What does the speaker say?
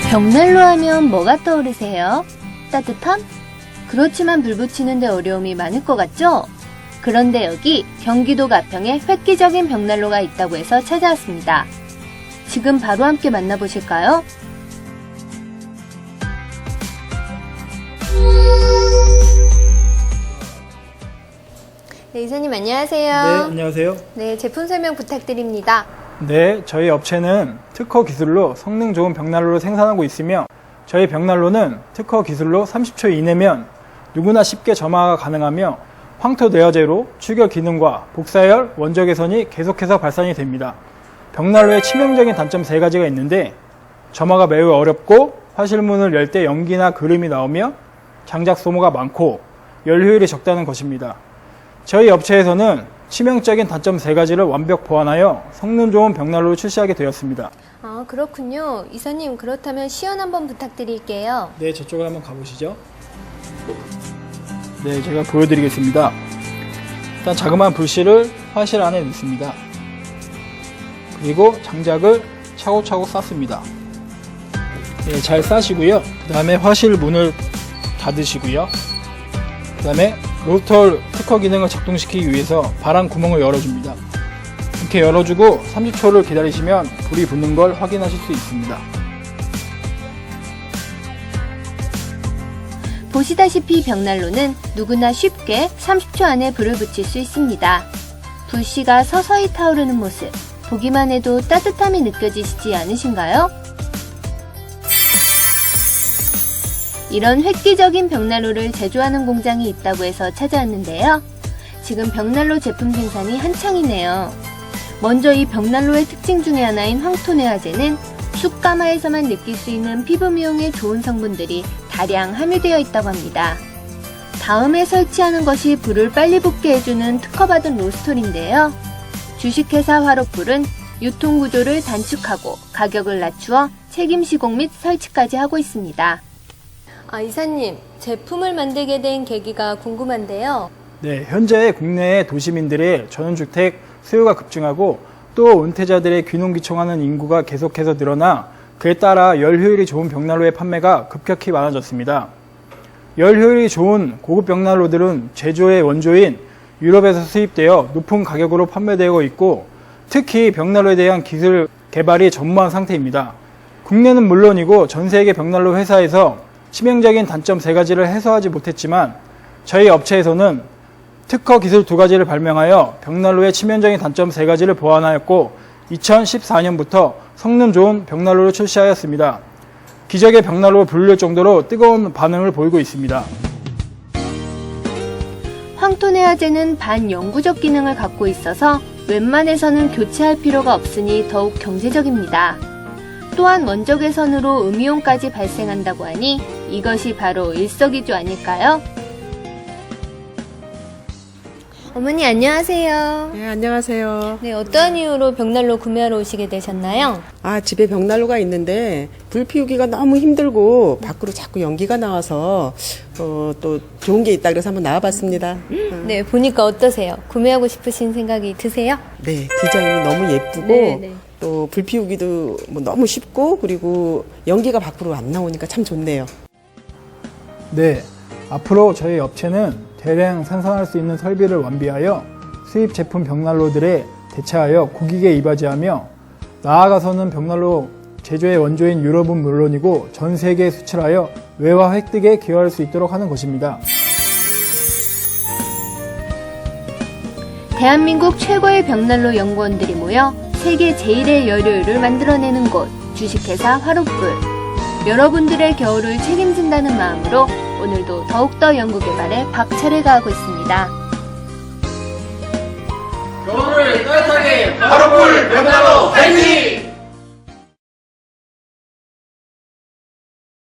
벽난로 하면 뭐가 떠오르세요? 따뜻함? 그렇지만 불 붙이는데 어려움이 많을 것 같죠? 그런데 여기 경기도 가평에 획기적인 벽난로가 있다고 해서 찾아왔습니다. 지금 바로 함께 만나보실까요? 네, 이사님 안녕하세요. 네, 안녕하세요. 네, 제품 설명 부탁드립니다. 네, 저희 업체는 특허 기술로 성능 좋은 벽난로를 생산하고 있으며 저희 벽난로는 특허 기술로 30초 이내면 누구나 쉽게 점화가 가능하며 황토 내화재로 출결 기능과 복사열, 원적 개선이 계속해서 발산이 됩니다. 벽난로의 치명적인 단점 3가지가 있는데 점화가 매우 어렵고 화실문을 열 때 연기나 그름이 나오며 장작 소모가 많고 열 효율이 적다는 것입니다. 저희 업체에서는 치명적인 단점 3가지를 완벽 보완하여 성능 좋은 벽난로를 출시하게 되었습니다. 아, 그렇군요. 이사님, 그렇다면 시연 한번 부탁드릴게요. 네, 저쪽으로 한번 가보시죠. 네, 제가 보여드리겠습니다. 일단 자그마한 불씨를 화실 안에 넣습니다. 그리고 장작을 차곡차곡 쌓습니다. 네, 잘 싸시고요. 그 다음에 화실 문을 닫으시고요. 그 다음에 로스터 특허 기능을 작동시키기 위해서 바람 구멍을 열어줍니다. 이렇게 열어주고 30초를 기다리시면 불이 붙는 걸 확인하실 수 있습니다. 보시다시피 벽난로는 누구나 쉽게 30초 안에 불을 붙일 수 있습니다. 불씨가 서서히 타오르는 모습, 보기만 해도 따뜻함이 느껴지시지 않으신가요? 이런 획기적인 벽난로를 제조하는 공장이 있다고 해서 찾아왔는데요. 지금 벽난로 제품 생산이 한창이네요. 먼저 이 벽난로의 특징 중에 하나인 황토내화재는 숯가마에서만 느낄 수 있는 피부 미용에 좋은 성분들이 다량 함유되어 있다고 합니다. 다음에 설치하는 것이 불을 빨리 붙게 해주는 특허받은 로스터인데요. 주식회사 화롯불은 유통구조를 단축하고 가격을 낮추어 책임 시공 및 설치까지 하고 있습니다. 아, 이사님, 제품을 만들게 된 계기가 궁금한데요. 네, 현재 국내 도시민들의 전원주택 수요가 급증하고 또 은퇴자들의 귀농귀촌하는 인구가 계속해서 늘어나 그에 따라 열 효율이 좋은 벽난로의 판매가 급격히 많아졌습니다. 열 효율이 좋은 고급 벽난로들은 제조의 원조인 유럽에서 수입되어 높은 가격으로 판매되고 있고 특히 벽난로에 대한 기술 개발이 전무한 상태입니다. 국내는 물론이고 전 세계 벽난로 회사에서 치명적인 단점 3가지를 해소하지 못했지만 저희 업체에서는 특허 기술 2가지를 발명하여 벽난로의 치명적인 단점 3가지를 보완하였고 2014년부터 성능 좋은 벽난로를 출시하였습니다. 기적의 벽난로로 불릴 정도로 뜨거운 반응을 보이고 있습니다. 황토내화재는 반영구적 기능을 갖고 있어서 웬만해서는 교체할 필요가 없으니 더욱 경제적입니다. 또한 원적 개선으로 음이온까지 발생한다고 하니 이것이 바로 일석이조 아닐까요? 어머니 안녕하세요. 네, 안녕하세요. 네, 어떠한 이유로 벽난로 구매하러 오시게 되셨나요? 아, 집에 벽난로가 있는데 불 피우기가 너무 힘들고 밖으로 자꾸 연기가 나와서 또 좋은 게 있다 그래서 한번 나와봤습니다. 네, 보니까 어떠세요? 구매하고 싶으신 생각이 드세요? 네, 디자인이 너무 예쁘고 네. 또 불 피우기도 뭐 너무 쉽고 그리고 연기가 밖으로 안 나오니까 참 좋네요. 네, 앞으로 저희 업체는 대량 생산할 수 있는 설비를 완비하여 수입 제품 벽난로들에 대체하여 고객에 이바지하며 나아가서는 벽난로 제조의 원조인 유럽은 물론이고 전 세계에 수출하여 외화 획득에 기여할 수 있도록 하는 것입니다. 대한민국 최고의 벽난로 연구원들이 모여 세계 제1의 열효율을 만들어내는 곳, 주식회사 화롯불. 여러분들의 겨울을 책임진다는 마음으로 오늘도 더욱더 연구 개발에 박차를 가하고 있습니다. 겨울을 따뜻하게 화롯불 벽난로 화이팅!